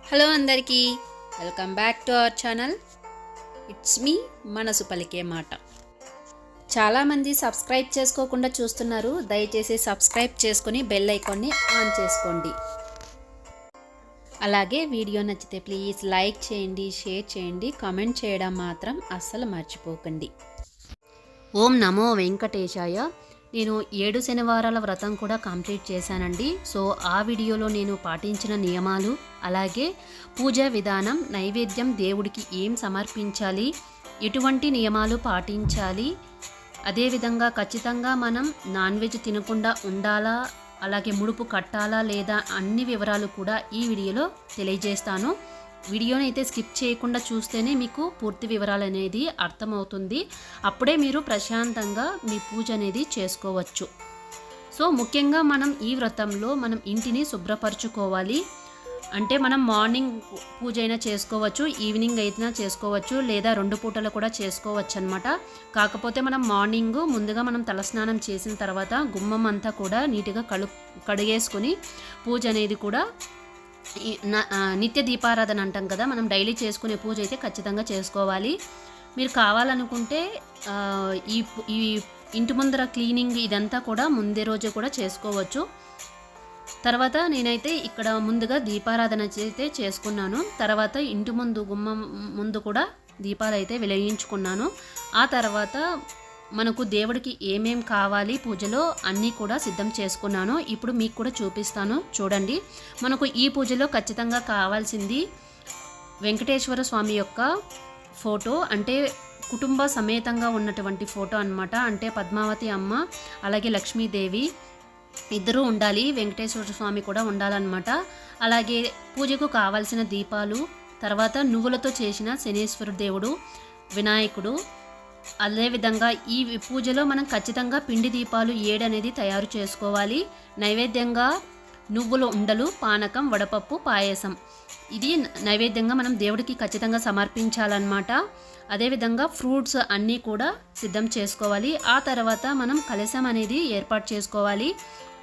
Hello అందరికీ welcome back to our channel. It's me మనసు పలికే మాట. చాలామంది సబ్స్క్రైబ్ చేసుకోకుండా చూస్తున్నారు. దయచేసి సబ్స్క్రైబ్ చేసుకొని బెల్ ఐకాన్ని ఆన్ చేసుకోండి. అలాగే వీడియో నచ్చితే ప్లీజ్ లైక్ చేయండి, షేర్ చేయండి, కామెంట్ చేయడం మాత్రం అస్సలు మర్చిపోకండి. ఓం నమో వెంకటేశాయ. నేను 7 శనివారాల వ్రతం కూడా కంప్లీట్ చేశానండి. సో ఆ వీడియోలో నేను పాటించిన నియమాలు, అలాగే పూజా విధానం, నైవేద్యం, దేవుడికి ఏం సమర్పించాలి, ఎటువంటి నియమాలు పాటించాలి, అదేవిధంగా ఖచ్చితంగా మనం నాన్ వెజ్ తినకుండా ఉండాలా, అలాగే ముడుపు కట్టాలా లేదా అన్ని వివరాలు కూడా ఈ వీడియోలో తెలియజేస్తాను. వీడియోని అయితే స్కిప్ చేయకుండా చూస్తేనే మీకు పూర్తి వివరాలు అనేది అర్థమవుతుంది. అప్పుడే మీరు ప్రశాంతంగా మీ పూజ అనేది చేసుకోవచ్చు. సో ముఖ్యంగా మనం ఈ వ్రతంలో మనం ఇంటిని శుభ్రపరచుకోవాలి. అంటే మనం మార్నింగ్ పూజ అయినా చేసుకోవచ్చు, ఈవినింగ్ అయినా చేసుకోవచ్చు, లేదా 2 పూటలు కూడా చేసుకోవచ్చు అనమాట. కాకపోతే మనం మార్నింగ్ ముందుగా మనం తలస్నానం చేసిన తర్వాత గుమ్మం అంతా కూడా నీట్గా కడిగేసుకొని పూజ అనేది కూడా నిత్య దీపారాధన అంటాం కదా, మనం డైలీ చేసుకునే పూజ అయితే ఖచ్చితంగా చేసుకోవాలి. మీరు కావాలనుకుంటే ఈ ఇంటి ముందర క్లీనింగ్ ఇదంతా కూడా ముందే రోజు కూడా చేసుకోవచ్చు. తర్వాత నేనైతే ఇక్కడ ముందుగా దీపారాధన అయితే చేసుకున్నాను. తర్వాత ఇంటి ముందు గుమ్మం ముందు కూడా దీపాలు అయితే వెలిగించుకున్నాను. ఆ తర్వాత మనకు దేవుడికి ఏమేం కావాలి పూజలో అన్నీ కూడా సిద్ధం చేసుకున్నాను. ఇప్పుడు మీకు కూడా చూపిస్తాను, చూడండి. మనకు ఈ పూజలో ఖచ్చితంగా కావాల్సింది వెంకటేశ్వర స్వామి యొక్క ఫోటో, అంటే కుటుంబ సమేతంగా ఉన్నటువంటి ఫోటో అన్నమాట. అంటే పద్మావతి అమ్మ అలాగే లక్ష్మీదేవి ఇద్దరూ ఉండాలి, వెంకటేశ్వర స్వామి కూడా ఉండాలన్నమాట. అలాగే పూజకు కావాల్సిన దీపాలు, తర్వాత నువ్వులతో చేసిన శనీశ్వర దేవుడు, వినాయకుడు. అదేవిధంగా ఈ పూజలో మనం ఖచ్చితంగా పిండి దీపాలు 7 అనేది తయారు చేసుకోవాలి. నైవేద్యంగా నువ్వుల ఉండలు, పానకం, వడపప్పు, పాయసం ఇది నైవేద్యంగా మనం దేవుడికి ఖచ్చితంగా సమర్పించాలన్నమాట. అదేవిధంగా ఫ్రూట్స్ అన్నీ కూడా సిద్ధం చేసుకోవాలి. ఆ తర్వాత మనం కలశం అనేది ఏర్పాటు చేసుకోవాలి.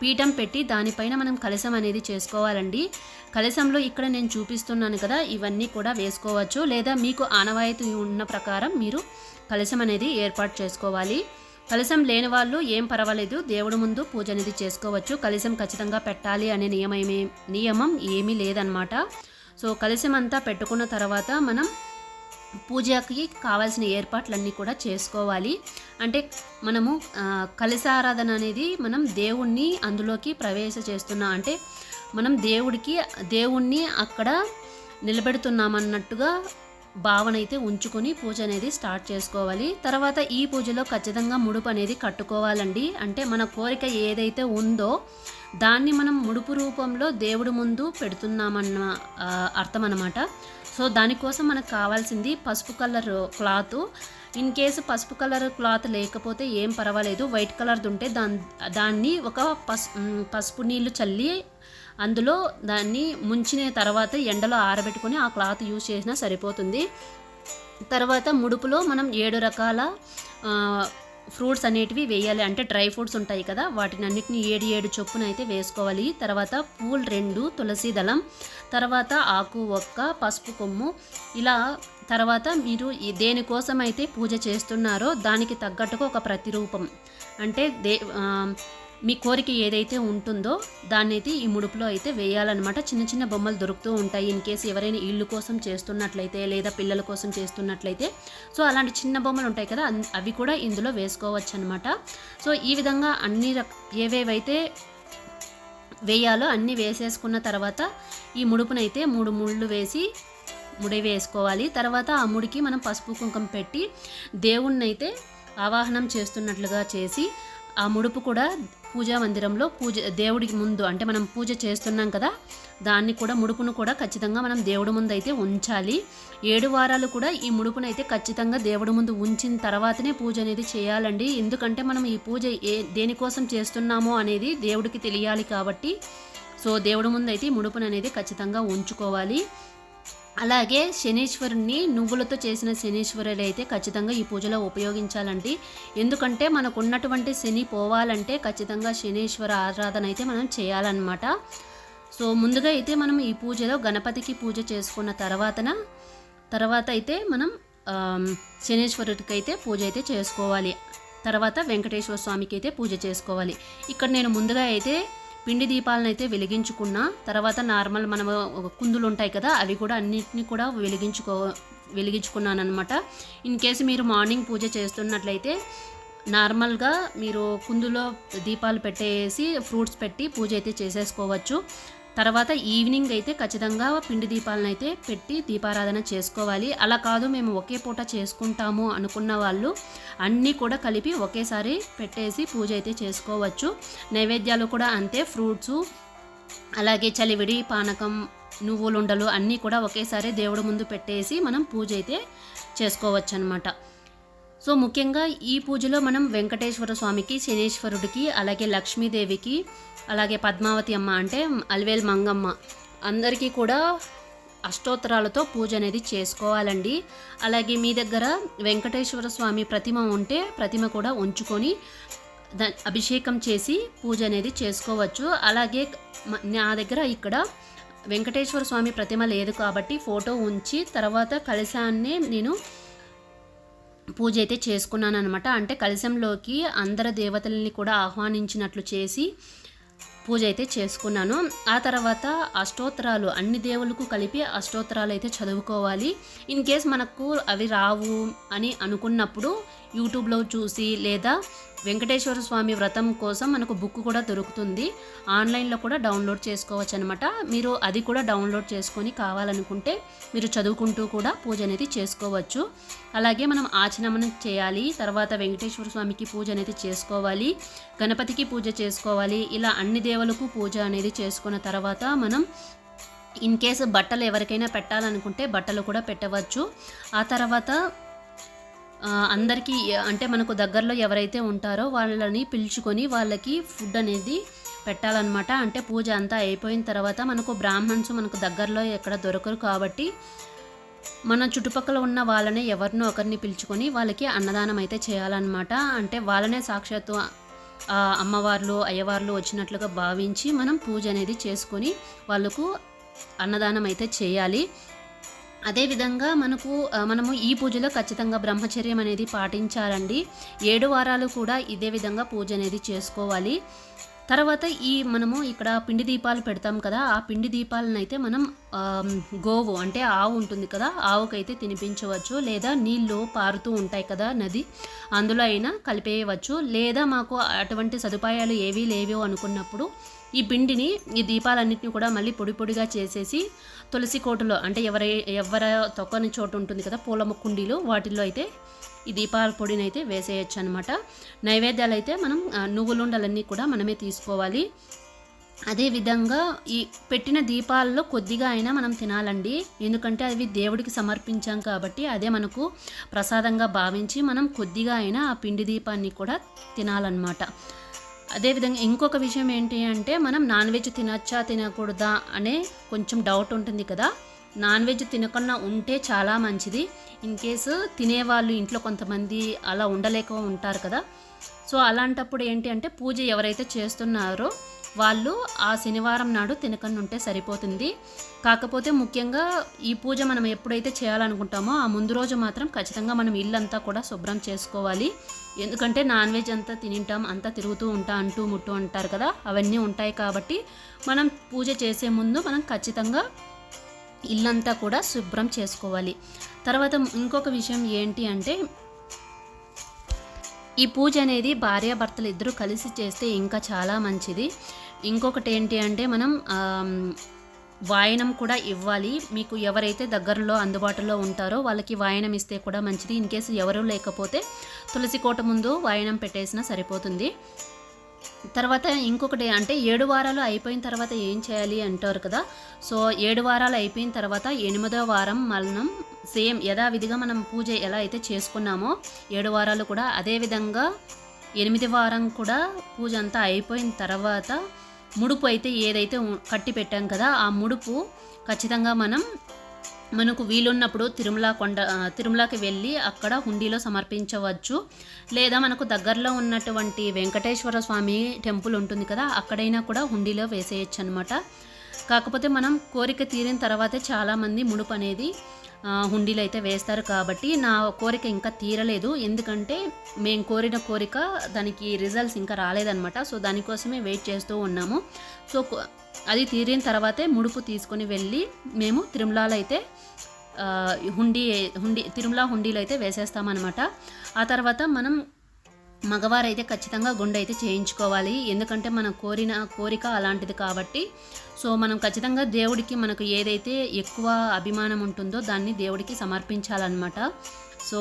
పీఠం పెట్టి దానిపైన మనం కలశం అనేది చేసుకోవాలండి. కలశంలో ఇక్కడ నేను చూపిస్తున్నాను కదా, ఇవన్నీ కూడా వేసుకోవచ్చు, లేదా మీకు ఆనవాయితీ ఉన్న ప్రకారం మీరు కలశం అనేది ఏర్పాటు చేసుకోవాలి. కలశం లేని వాళ్ళు ఏం పర్వాలేదు, దేవుడి ముందు పూజ అనేది చేసుకోవచ్చు. కలశం ఖచ్చితంగా పెట్టాలి అనే నియమం ఏమీ లేదనమాట. సో కలశం అంతా పెట్టుకున్న తర్వాత మనం పూజకి కావాల్సిన ఏర్పాట్లన్నీ కూడా చేసుకోవాలి. అంటే మనము కలశారాధన అనేది మనం దేవుణ్ణి అందులోకి చేస్తున్నాం, అంటే మనం దేవుణ్ణి అక్కడ నిలబెడుతున్నామన్నట్టుగా భావన అయితే ఉంచుకొని పూజ అనేది స్టార్ట్ చేసుకోవాలి. తర్వాత ఈ పూజలో ఖచ్చితంగా ముడుపు అనేది కట్టుకోవాలండి. అంటే మన కోరిక ఏదైతే ఉందో దాన్ని మనం ముడుపు రూపంలో దేవుడి ముందు పెడుతున్నామన్న అర్థం అన్నమాట. సో దానికోసం మనకు కావాల్సింది పసుపు కలర్ క్లాత్. ఇన్ కేసు పసుపు కలర్ క్లాత్ లేకపోతే ఏం పర్వాలేదు, వైట్ కలర్ది ఉంటే దాన్ని ఒక పసుపు నీళ్ళు చల్లి అందులో దాన్ని ముంచిన తర్వాత ఎండలో ఆరబెట్టుకొని ఆ క్లాత్ యూజ్ చేసినా సరిపోతుంది. తర్వాత ముడుపులో మనం 7 రకాల ఫ్రూట్స్ అనేటివి వేయాలి. అంటే డ్రై ఫ్రూట్స్ ఉంటాయి కదా, వాటిని అన్నిటిని 7 చొప్పున అయితే వేసుకోవాలి. తర్వాత పూలు 2, తులసి దళం, తర్వాత ఆకు ఒక్క, పసుపు కొమ్ము, ఇలా. తర్వాత మీరు దేనికోసం అయితే పూజ చేస్తున్నారో దానికి తగ్గట్టుగా ఒక ప్రతిరూపం, అంటే మీ కోరిక ఏదైతే ఉంటుందో దాన్ని అయితే ఈ ముడుపులో అయితే వేయాలన్నమాట. చిన్న చిన్న బొమ్మలు దొరుకుతూ ఉంటాయి. ఇన్ కేసు ఎవరైనా ఇల్లు కోసం చేస్తున్నట్లయితే లేదా పిల్లల కోసం చేస్తున్నట్లయితే, సో అలాంటి చిన్న బొమ్మలు ఉంటాయి కదా, అవి కూడా ఇందులో వేసుకోవచ్చు అనమాట. సో ఈ విధంగా అన్ని ఏవేవైతే వేయాలో అన్నీ వేసేసుకున్న తర్వాత ఈ ముడుపునైతే 3 ముళ్ళు వేసి ముడి వేసుకోవాలి. తర్వాత ఆ ముడికి మనం పసుపు కుంకుమ పెట్టి దేవుణ్ణి అయితే ఆవాహనం చేస్తున్నట్లుగా చేసి ఆ ముడుపు కూడా పూజా మందిరంలో దేవుడికి ముందు, అంటే మనం పూజ చేస్తున్నాం కదా, దాన్ని కూడా ముడుపును కూడా ఖచ్చితంగా మనం దేవుడి ముందు అయితే ఉంచాలి. 7 వారాలు కూడా ఈ ముడుపును అయితే ఖచ్చితంగా దేవుడి ముందు ఉంచిన తర్వాతనే పూజ అనేది చేయాలండి. ఎందుకంటే మనం ఈ పూజ దేనికోసం చేస్తున్నామో అనేది దేవుడికి తెలియాలి కాబట్టి, సో దేవుడి ముందు అయితే ఈ ముడుపును అనేది ఖచ్చితంగా ఉంచుకోవాలి. అలాగే శనీశ్వరుణ్ణి నువ్వులతో చేసిన శనీశ్వరుడు అయితే ఖచ్చితంగా ఈ పూజలో ఉపయోగించాలండి. ఎందుకంటే మనకు ఉన్నటువంటి శని పోవాలంటే ఖచ్చితంగా శనీశ్వర ఆరాధన అయితే మనం చేయాలన్నమాట. సో ముందుగా అయితే మనం ఈ పూజలో గణపతికి పూజ చేసుకున్న తర్వాత అయితే మనం శనేశ్వరుడికి అయితే పూజ అయితే చేసుకోవాలి. తర్వాత వెంకటేశ్వర స్వామికి అయితే పూజ చేసుకోవాలి. ఇక్కడ నేను ముందుగా అయితే పిండి దీపాలను అయితే వెలిగించుకున్నా. తర్వాత నార్మల్ మనం కుందులు ఉంటాయి కదా, అవి కూడా అన్నిటిని కూడా వెలిగించుకున్నాను అనమాట. ఇన్ కేసు మీరు మార్నింగ్ పూజ చేస్తున్నట్లయితే నార్మల్గా మీరు కుందులో దీపాలు పెట్టేసి ఫ్రూట్స్ పెట్టి పూజ అయితే చేసేసుకోవచ్చు. తర్వాత ఈవినింగ్ అయితే ఖచ్చితంగా పిండి దీపాలను అయితే పెట్టి దీపారాధన చేసుకోవాలి. అలా కాదు మేము ఒకే పూట చేసుకుంటాము అనుకున్న వాళ్ళు అన్నీ కూడా కలిపి ఒకేసారి పెట్టేసి పూజ అయితే చేసుకోవచ్చు. నైవేద్యాలు కూడా అంతే, ఫ్రూట్సు అలాగే చలివిడి, పానకం, నువ్వులుండలు అన్నీ కూడా ఒకేసారి దేవుడి ముందు పెట్టేసి మనం పూజ అయితే చేసుకోవచ్చు అనమాట. సో ముఖ్యంగా ఈ పూజలో మనం వెంకటేశ్వర స్వామికి, శనేశ్వరుడికి, అలాగే లక్ష్మీదేవికి, అలాగే పద్మావతి అమ్మ అంటే అలివేలు మంగమ్మ అందరికీ కూడా అష్టోత్తరాలతో పూజ అనేది చేసుకోవాలండి. అలాగే మీ దగ్గర వెంకటేశ్వర స్వామి ప్రతిమ ఉంటే ప్రతిమ కూడా ఉంచుకొని అభిషేకం చేసి పూజ అనేది చేసుకోవచ్చు. అలాగే నా దగ్గర ఇక్కడ వెంకటేశ్వర స్వామి ప్రతిమ లేదు కాబట్టి ఫోటో ఉంచి తర్వాత కలశాన్ని నేను పూజ అయితే చేసుకున్నాను అనమాట. అంటే కలశంలోకి అందరు దేవతల్ని కూడా ఆహ్వానించినట్లు చేసి పూజ అయితే చేసుకున్నాను. ఆ తర్వాత అష్టోత్తరాలు అన్ని దేవులకు కలిపి అష్టోత్తరాలు అయితే చదువుకోవాలి. ఇన్ కేస్ మనకు అవి రావు అని అనుకున్నప్పుడు యూట్యూబ్లో చూసి లేదా వెంకటేశ్వర స్వామి వ్రతం కోసం మనకు బుక్ కూడా దొరుకుతుంది, ఆన్లైన్లో కూడా డౌన్లోడ్ చేసుకోవచ్చు అనమాట. మీరు అది కూడా డౌన్లోడ్ చేసుకొని కావాలనుకుంటే మీరు చదువుకుంటూ కూడా పూజ అనేది చేసుకోవచ్చు. అలాగే మనం ఆచమనం చేయాలి, తర్వాత వెంకటేశ్వర స్వామికి పూజ అనేది చేసుకోవాలి, గణపతికి పూజ చేసుకోవాలి. ఇలా అన్ని దేవులకు పూజ అనేది చేసుకున్న తర్వాత మనం ఇన్ కేసు బట్టలు ఎవరికైనా పెట్టాలనుకుంటే బట్టలు కూడా పెట్టవచ్చు. ఆ తర్వాత అందరికీ అంటే మనకు దగ్గరలో ఎవరైతే ఉంటారో వాళ్ళని పిలుచుకొని వాళ్ళకి ఫుడ్ అనేది పెట్టాలన్నమాట. అంటే పూజ అంతా అయిపోయిన తర్వాత మనకు బ్రాహ్మణ్స్ మనకు దగ్గరలో ఎక్కడ దొరకరు కాబట్టి మన చుట్టుపక్కల ఉన్న వాళ్ళనే ఎవరినో ఒకరిని పిలుచుకొని వాళ్ళకి అన్నదానం అయితే చేయాలన్నమాట. అంటే వాళ్ళనే సాక్షాత్తు అమ్మవార్లు అయ్యవార్లు వచ్చినట్లుగా భావించి మనం పూజ అనేది చేసుకొని వాళ్ళకు అన్నదానం అయితే చేయాలి. అదేవిధంగా మనము ఈ పూజలో ఖచ్చితంగా బ్రహ్మచర్యం అనేది పాటించాలండి. 7 వారాలు కూడా ఇదే విధంగా పూజ అనేది చేసుకోవాలి. తర్వాత మనము ఇక్కడ పిండి దీపాలు పెడతాం కదా, ఆ పిండి దీపాలను అయితే మనం గోవు అంటే ఆవు ఉంటుంది కదా, ఆవుకైతే తినిపించవచ్చు. లేదా నీళ్ళు పారుతూ ఉంటాయి కదా నది, అందులో అయినా కలిపేయవచ్చు. లేదా మాకు అటువంటి సదుపాయాలు ఏవీ లేవో అనుకున్నప్పుడు ఈ పిండిని ఈ దీపాలన్నింటినీ కూడా మళ్ళీ పొడి పొడిగా చేసేసి తులసి కోటలో అంటే ఎవర తొక్కని చోటు ఉంటుంది కదా పూల కుండీలు, వాటిల్లో అయితే ఈ దీపాల పొడిని అయితే వేసేయచ్చు అనమాట. నైవేద్యాలు అయితే మనం నువ్వులుండలన్నీ కూడా మనమే తీసుకోవాలి. అదేవిధంగా ఈ పెట్టిన దీపాల్లో కొద్దిగా అయినా మనం తినాలండి, ఎందుకంటే అవి దేవుడికి సమర్పించాం కాబట్టి అదే మనకు ప్రసాదంగా భావించి మనం కొద్దిగా అయినా ఆ పిండి దీపాన్ని కూడా తినాలన్నమాట. అదేవిధంగా ఇంకొక విషయం ఏంటి అంటే మనం నాన్ వెజ్ తినచ్చా తినకూడదా అనే కొంచెం డౌట్ ఉంటుంది కదా. నాన్ వెజ్ తినకుండా ఉంటే చాలా మంచిది. ఇన్ కేసు తినేవాళ్ళు ఇంట్లో కొంతమంది అలా ఉండలేక ఉంటారు కదా. సో అలాంటప్పుడు ఏంటి అంటే పూజ ఎవరైతే చేస్తున్నారో వాళ్ళు ఆ శనివారం నాడు తినకుండా ఉంటే సరిపోతుంది. కాకపోతే ముఖ్యంగా ఈ పూజ మనం ఎప్పుడైతే చేయాలనుకుంటామో ఆ ముందు రోజు మాత్రం ఖచ్చితంగా మనం ఇల్లంతా కూడా శుభ్రం చేసుకోవాలి. ఎందుకంటే నాన్ వెజ్ అంతా తింటాం, అంతా తిరుగుతూ ఉంటా అంటూ ముట్టు అంటారు కదా, అవన్నీ ఉంటాయి కాబట్టి మనం పూజ చేసే ముందు మనం ఖచ్చితంగా ఇల్లంతా కూడా శుభ్రం చేసుకోవాలి. తర్వాత ఇంకొక విషయం ఏంటి అంటే ఈ పూజ అనేది భార్యాభర్తలు ఇద్దరు కలిసి చేస్తే ఇంకా చాలా మంచిది. ఇంకొకటి ఏంటి అంటే మనం వాయనం కూడా ఇవ్వాలి. మీకు ఎవరైతే దగ్గరలో అందుబాటులో ఉంటారో వాళ్ళకి వాయనం ఇస్తే కూడా మంచిది. ఇన్ కేసు ఎవరు లేకపోతే తులసి కోట ముందు వాయనం పెట్టేసినా సరిపోతుంది. తర్వాత ఇంకొకటి అంటే 7 వారాలు అయిపోయిన తర్వాత ఏం చేయాలి అంటారు కదా. సో 7 వారాలు అయిపోయిన తర్వాత 8వ వారం మనం సేమ్ యథావిధిగా మనం పూజ ఎలా అయితే చేసుకున్నామో 7 వారాలు కూడా అదేవిధంగా 8వ వారం కూడా పూజ అంతా అయిపోయిన తర్వాత ముడుపు అయితే ఏదైతే కట్టి పెట్టాం కదా ఆ ముడుపు ఖచ్చితంగా మనకు వీలున్నప్పుడు తిరుమలకి వెళ్ళి అక్కడ హుండీలో సమర్పించవచ్చు. లేదా మనకు దగ్గరలో ఉన్నటువంటి వెంకటేశ్వర స్వామి టెంపుల్ ఉంటుంది కదా, అక్కడైనా కూడా హుండీలో వేసేయచ్చు అనమాట. కాకపోతే మనం కోరిక తీరిన తర్వాతే చాలామంది ముడుపు అనేది హుండీలు అయితే వేస్తారు. కాబట్టి నా కోరిక ఇంకా తీరలేదు, ఎందుకంటే మేము కోరిన కోరిక దానికి రిజల్ట్స్ ఇంకా రాలేదన్నమాట. సో దానికోసమే వెయిట్ చేస్తూ ఉన్నాము. సో అది తీరిన తర్వాతే ముడుపు తీసుకొని వెళ్ళి మేము తిరుమలలో అయితే తిరుమల హుండీలు అయితే వేసేస్తామన్నమాట. ఆ తర్వాత మనం మగవారైతే ఖచ్చితంగా గుండు అయితే చేయించుకోవాలి, ఎందుకంటే మనం కోరిన కోరిక అలాంటిది కాబట్టి. సో మనం ఖచ్చితంగా దేవుడికి మనకు ఏదైతే ఎక్కువ అభిమానం ఉంటుందో దాన్ని దేవుడికి సమర్పించాలన్నమాట. సో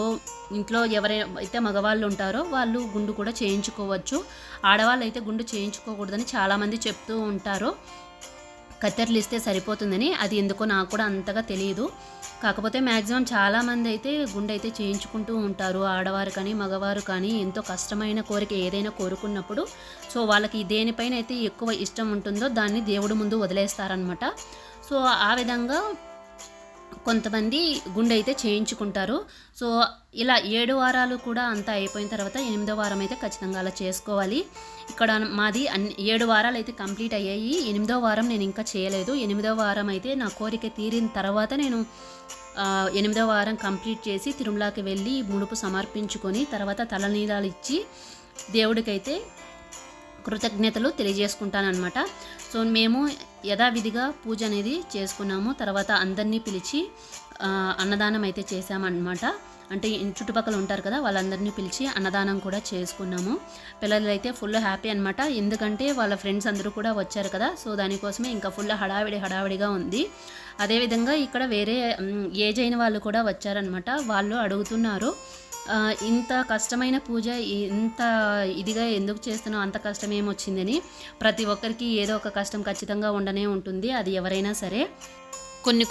ఇంట్లో ఎవరైతే మగవాళ్ళు ఉంటారో వాళ్ళు గుండు కూడా చేయించుకోవచ్చు. ఆడవాళ్ళు అయితే గుండు చేయించుకోకూడదని చాలామంది చెప్తూ ఉంటారు, కత్తెరలు ఇస్తే సరిపోతుందని. అది ఎందుకో నాకు కూడా అంతగా తెలియదు. కాకపోతే మ్యాక్సిమం చాలామంది అయితే గుండె అయితే చేయించుకుంటూ ఉంటారు, ఆడవారు కానీ మగవారు కానీ. ఎంతో కష్టమైన కోరిక ఏదైనా కోరుకున్నప్పుడు సో వాళ్ళకి దేనిపైన అయితే ఎక్కువ ఇష్టం ఉంటుందో దాన్ని దేవుడి ముందు వదిలేస్తారనమాట. సో ఆ విధంగా కొంతమంది గుండె అయితే చేయించుకుంటారు. సో ఇలా 7 వారాలు కూడా అంతా అయిపోయిన తర్వాత 8వ వారం అయితే ఖచ్చితంగా అలా చేసుకోవాలి. ఇక్కడ మాది 7 వారాలు అయితే కంప్లీట్ అయ్యాయి. 8వ వారం నేను ఇంకా చేయలేదు. 8వ వారం అయితే నా కోరిక తీరిన తర్వాత నేను 8వ వారం కంప్లీట్ చేసి తిరుమలకి వెళ్ళి ముడుపు సమర్పించుకొని తర్వాత తలనీలాలు ఇచ్చి దేవుడికైతే కృతజ్ఞతలు తెలియజేసుకుంటానన్నమాట. సో మేము యథావిధిగా పూజ అనేది చేసుకున్నాము. తర్వాత అందరినీ పిలిచి అన్నదానం అయితే చేసామన్నమాట. అంటే చుట్టుపక్కల ఉంటారు కదా, వాళ్ళందరినీ పిలిచి అన్నదానం కూడా చేసుకున్నాము. పిల్లలు అయితే ఫుల్ హ్యాపీ అనమాట, ఎందుకంటే వాళ్ళ ఫ్రెండ్స్ అందరూ కూడా వచ్చారు కదా. సో దానికోసమే ఇంకా ఫుల్ హడావిడిగా ఉంది. అదేవిధంగా ఇక్కడ వేరే ఏజ్ అయిన వాళ్ళు కూడా వచ్చారనమాట. వాళ్ళు అడుగుతున్నారు, ఇంత కష్టమైన పూజ ఇంత ఇదిగా ఎందుకు చేస్తున్నావు, అంత కష్టం ఏమొచ్చిందని. ప్రతి ఒక్కరికి ఏదో ఒక కష్టం ఖచ్చితంగా ఉండనే ఉంటుంది, అది ఎవరైనా సరే.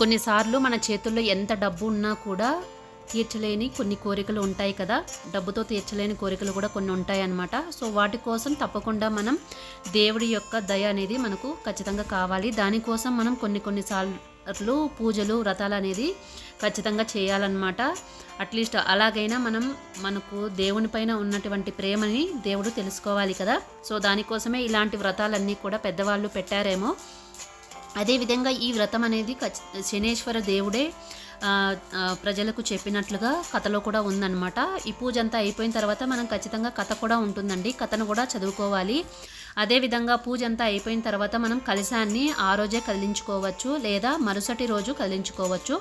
కొన్నిసార్లు మన చేతుల్లో ఎంత డబ్బు ఉన్నా కూడా తీర్చలేని కొన్ని కోరికలు ఉంటాయి కదా, డబ్బుతో తీర్చలేని కోరికలు కూడా కొన్ని ఉంటాయి అన్నమాట. సో వాటి కోసం తప్పకుండా మనం దేవుడి యొక్క దయ అనేది మనకు ఖచ్చితంగా కావాలి. దానికోసం మనం కొన్నిసార్లు పూజలు వ్రతాలు అనేది ఖచ్చితంగా చేయాలన్నమాట. అట్లీస్ట్ అలాగైనా మనకు దేవుని పైన ఉన్నటువంటి ప్రేమని దేవుడు తెలుసుకోవాలి కదా. సో దానికోసమే ఇలాంటి వ్రతాలన్నీ కూడా పెద్దవాళ్ళు పెట్టారేమో. అదేవిధంగా ఈ వ్రతం అనేది శనేశ్వర దేవుడే ప్రజలకు చెప్పినట్లుగా కథలో కూడా ఉందన్నమాట. ఈ పూజ అంతా అయిపోయిన తర్వాత మనం ఖచ్చితంగా కథ కూడా ఉంటుందండి, కథను కూడా చదువుకోవాలి. అదేవిధంగా పూజ అంతా అయిపోయిన తర్వాత మనం కలశాన్ని ఆ రోజే కదిలించుకోవచ్చు, లేదా మరుసటి రోజు కదిలించుకోవచ్చు.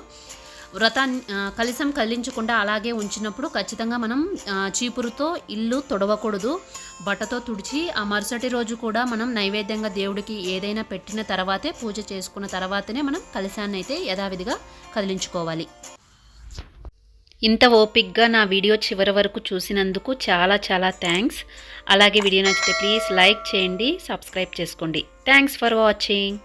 కలశం కదిలించకుండా అలాగే ఉంచినప్పుడు ఖచ్చితంగా మనం చీపురుతో ఇల్లు తొడవకూడదు, బట్టతో తుడిచి ఆ మరుసటి రోజు కూడా మనం నైవేద్యంగా దేవుడికి ఏదైనా పెట్టిన తర్వాతే, పూజ చేసుకున్న తర్వాతనే మనం కలశాన్ని అయితే యథావిధిగా కదిలించుకోవాలి. ఇంత ఓపిక్గా నా వీడియో చివరి వరకు చూసినందుకు చాలా థ్యాంక్స్. అలాగే వీడియో నచ్చితే ప్లీజ్ లైక్ చేయండి, సబ్స్క్రైబ్ చేసుకోండి. Thanks for watching.